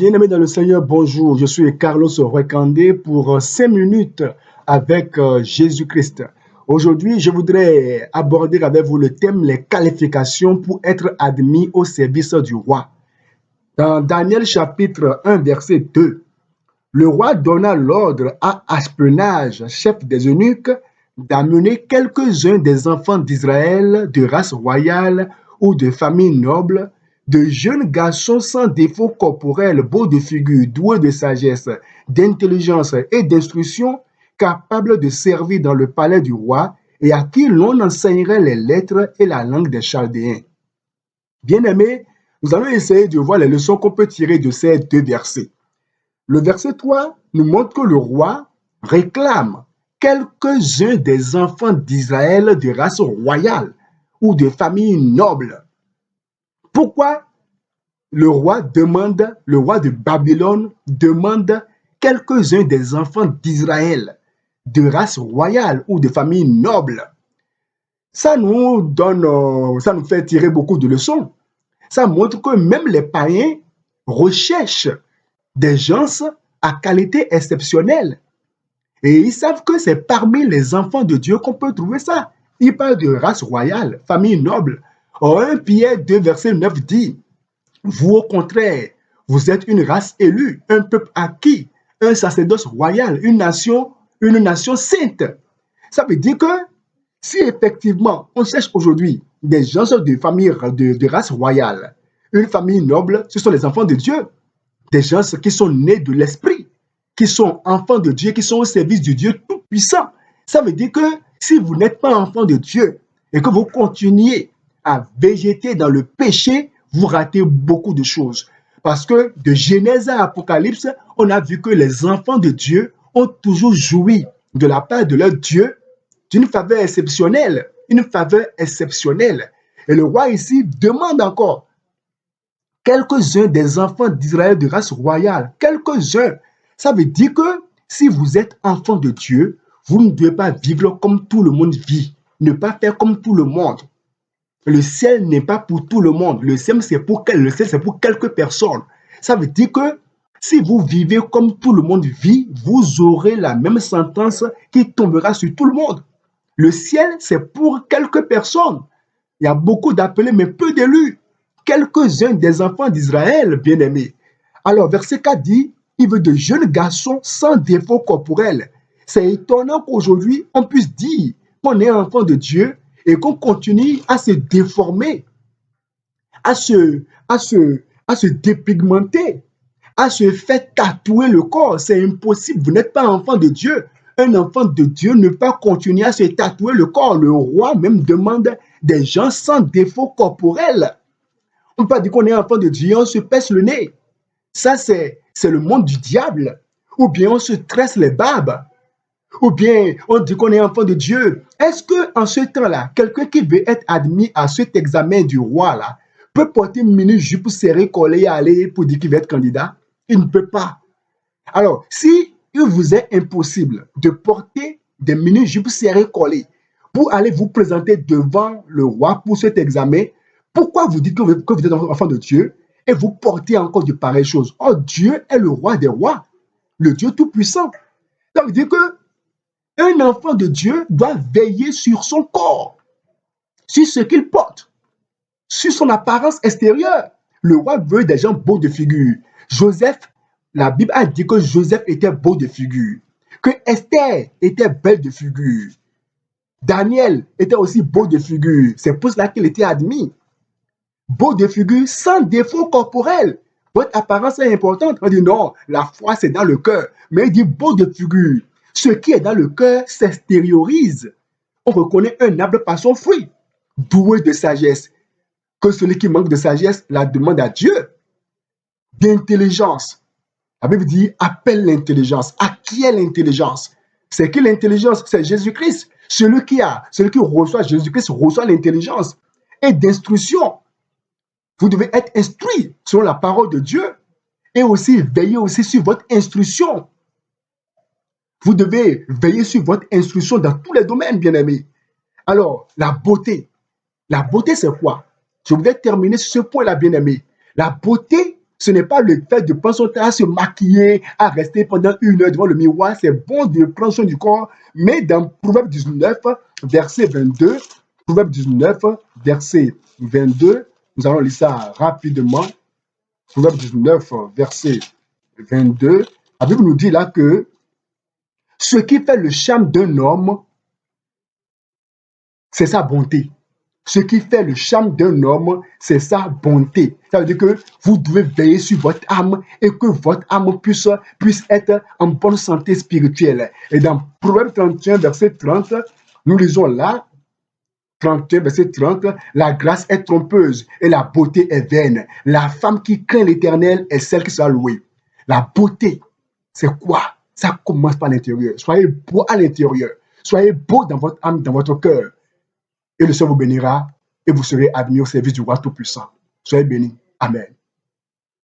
Bien-aimés dans le Seigneur, bonjour. Je suis Carlos Recandé pour 5 minutes avec Jésus-Christ. Aujourd'hui, je voudrais aborder avec vous le thème les qualifications pour être admis au service du roi. Dans Daniel chapitre 1, verset 2, le roi donna l'ordre à Ashpenaz, chef des eunuques, d'amener quelques-uns des enfants d'Israël de race royale ou de famille noble, de jeunes garçons sans défaut corporel, beaux de figure, doués de sagesse, d'intelligence et d'instruction, capables de servir dans le palais du roi et à qui l'on enseignerait les lettres et la langue des Chaldéens. Bien-aimés, nous allons essayer de voir les leçons qu'on peut tirer de ces deux versets. Le verset 3 nous montre que le roi réclame quelques-uns des enfants d'Israël de race royale ou de famille noble. Pourquoi le roi de Babylone demande quelques-uns des enfants d'Israël de race royale ou de famille noble? Ça nous fait tirer beaucoup de leçons. Ça montre que même les païens recherchent des gens à qualité exceptionnelle. Et ils savent que c'est parmi les enfants de Dieu qu'on peut trouver ça. Ils parlent de race royale, famille noble. Or, 1 Pierre 2, verset 9 dit, vous au contraire, vous êtes une race élue, un peuple acquis, un sacerdoce royal, une nation sainte. Ça veut dire que si effectivement on cherche aujourd'hui des gens de famille de race royale, une famille noble, ce sont les enfants de Dieu. Des gens qui sont nés de l'esprit, qui sont enfants de Dieu, qui sont au service du Dieu tout-puissant. Ça veut dire que si vous n'êtes pas enfant de Dieu et que vous continuez à végéter dans le péché, vous ratez beaucoup de choses. Parce que de Genèse à Apocalypse, on a vu que les enfants de Dieu ont toujours joui de la part de leur Dieu d'une faveur exceptionnelle, une faveur exceptionnelle. Et le roi ici demande encore quelques-uns des enfants d'Israël de race royale, quelques-uns. Ça veut dire que si vous êtes enfant de Dieu, vous ne devez pas vivre comme tout le monde vit, ne pas faire comme tout le monde. Le ciel n'est pas pour tout le monde, le ciel c'est pour quelques personnes. Ça veut dire que si vous vivez comme tout le monde vit, vous aurez la même sentence qui tombera sur tout le monde. Le ciel, c'est pour quelques personnes. Il y a beaucoup d'appelés, mais peu d'élus. Quelques-uns des enfants d'Israël, bien-aimés. Alors, verset 4 dit, il veut de jeunes garçons sans défaut corporel. C'est étonnant qu'aujourd'hui, on puisse dire qu'on est enfant de Dieu et qu'on continue à se déformer, à se dépigmenter, à se faire tatouer le corps. C'est impossible, vous n'êtes pas enfant de Dieu. Un enfant de Dieu ne peut pas continuer à se tatouer le corps. Le roi même demande des gens sans défaut corporel. On ne peut pas dire qu'on est enfant de Dieu, on se pèse le nez. Ça, c'est le monde du diable. Ou bien on se tresse les barbes. Ou bien on dit qu'on est enfant de Dieu. Est-ce qu'en ce temps-là, quelqu'un qui veut être admis à cet examen du roi là, peut porter une mini-jupe serrée, collée et aller pour dire qu'il va être candidat? Il ne peut pas. Alors, si il vous est impossible de porter des mini-jupes serrées collées pour aller vous présenter devant le roi pour cet examen, pourquoi vous dites que vous êtes enfant de Dieu et vous portez encore de pareilles choses? Oh, Dieu est le roi des rois, le Dieu tout-puissant. Ça veut dire qu'un enfant de Dieu doit veiller sur son corps, sur ce qu'il porte, sur son apparence extérieure. Le roi veut des gens beaux de figure. Joseph, la Bible a dit que Joseph était beau de figure, que Esther était belle de figure. Daniel était aussi beau de figure. C'est pour cela qu'il était admis. Beau de figure, sans défaut corporel. Votre apparence est importante. On dit non, la foi c'est dans le cœur. Mais il dit beau de figure. Ce qui est dans le cœur s'extériorise. On reconnaît un arbre par son fruit. Doué de sagesse. Que celui qui manque de sagesse la demande à Dieu. D'intelligence. La Bible dit appelle l'intelligence. À qui est l'intelligence? C'est qui l'intelligence? C'est Jésus-Christ. Celui qui reçoit Jésus-Christ reçoit l'intelligence. Et d'instruction. Vous devez être instruit selon la parole de Dieu et aussi veiller aussi sur votre instruction. Vous devez veiller sur votre instruction dans tous les domaines, bien-aimés. Alors, la beauté. La beauté, c'est quoi? Je voudrais terminer sur ce point-là, bien-aimé. La beauté, Ce n'est pas le fait de prendre son temps à se maquiller, à rester pendant 1 heure devant le miroir. C'est bon de prendre soin du corps. Mais dans Proverbe 19, verset 22, Proverbe 19, verset 22, nous allons lire ça rapidement. Proverbe 19, verset 22. La Bible nous dit là que ce qui fait le charme d'un homme, c'est sa bonté. Ce qui fait le charme d'un homme, c'est sa bonté. Ça veut dire que vous devez veiller sur votre âme et que votre âme puisse être en bonne santé spirituelle. Et dans Proverbe 31, verset 30, nous lisons là, 31, verset 30, la grâce est trompeuse et la beauté est vaine. La femme qui craint l'Éternel est celle qui sera louée. La beauté, c'est quoi? Ça commence par l'intérieur. Soyez beau à l'intérieur. Soyez beau dans votre âme, dans votre cœur. Et le Seigneur vous bénira et vous serez admis au service du roi Tout-Puissant. Soyez bénis. Amen.